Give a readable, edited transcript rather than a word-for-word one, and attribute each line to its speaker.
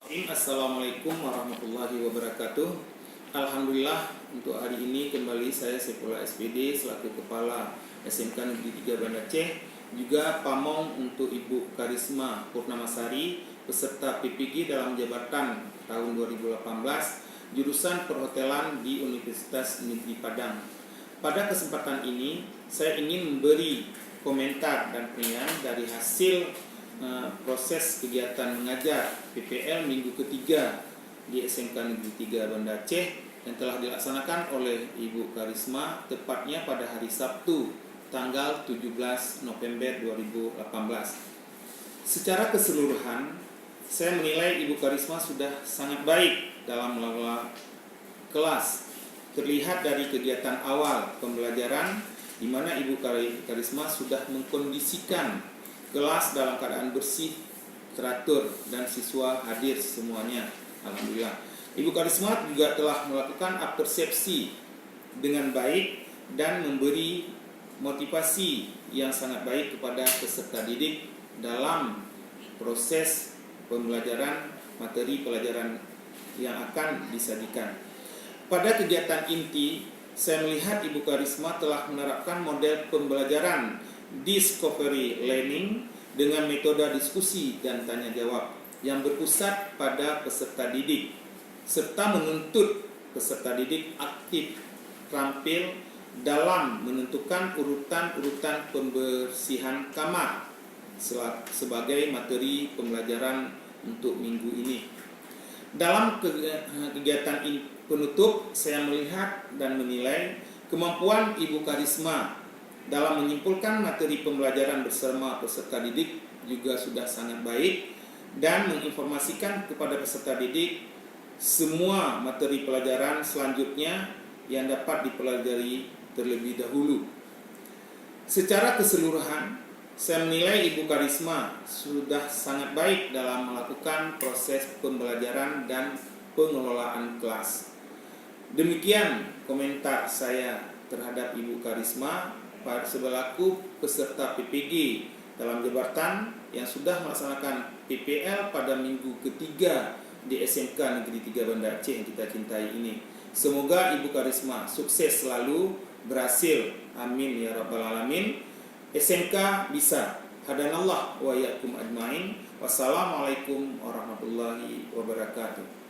Speaker 1: Assalamualaikum warahmatullahi wabarakatuh. Alhamdulillah untuk hari ini kembali saya Saifullah SPD selaku Kepala SMK Negeri 3 Banda Aceh, juga pamong untuk Ibu Karisma Purnamasari peserta PPG dalam jabatan tahun 2018 jurusan perhotelan di Universitas Negeri Padang. Pada kesempatan ini saya ingin memberi komentar dan penilaian dari hasil proses kegiatan mengajar PPL minggu ketiga di SMK Negeri 3 Banda Aceh yang telah dilaksanakan oleh Ibu Karisma tepatnya pada hari Sabtu tanggal 17 November 2018. Secara keseluruhan saya menilai Ibu Karisma sudah sangat baik dalam mengelola kelas. Terlihat dari kegiatan awal pembelajaran di mana Ibu Karisma sudah mengkondisikan kelas dalam keadaan bersih, teratur, dan siswa hadir semuanya. Alhamdulillah. Ibu Karisma juga telah melakukan persepsi dengan baik dan memberi motivasi yang sangat baik kepada peserta didik dalam proses pembelajaran materi pelajaran yang akan disajikan. Pada kegiatan inti, saya melihat Ibu Karisma telah menerapkan model pembelajaran discovery learning dengan metode diskusi dan tanya jawab yang berpusat pada peserta didik serta menuntut peserta didik aktif terampil dalam menentukan urutan-urutan pembersihan kamar sebagai materi pembelajaran untuk minggu ini. Dalam kegiatan penutup, saya melihat dan menilai kemampuan Ibu Karisma dalam menyimpulkan materi pembelajaran bersama peserta didik juga sudah sangat baik dan menginformasikan kepada peserta didik semua materi pelajaran selanjutnya yang dapat dipelajari terlebih dahulu. Secara keseluruhan, saya menilai Ibu Karisma sudah sangat baik dalam melakukan proses pembelajaran dan pengelolaan kelas. Demikian komentar saya terhadap Ibu Karisma selaku peserta PPG dalam jabatan yang sudah melaksanakan PPL pada minggu ketiga di SMK Negeri 3 Banda Aceh yang kita cintai ini. Semoga Ibu Karisma sukses selalu, berhasil. Amin ya rabbal alamin. SMK bisa. Hadanallah wa iyyakum ajmain. Wassalamualaikum warahmatullahi wabarakatuh.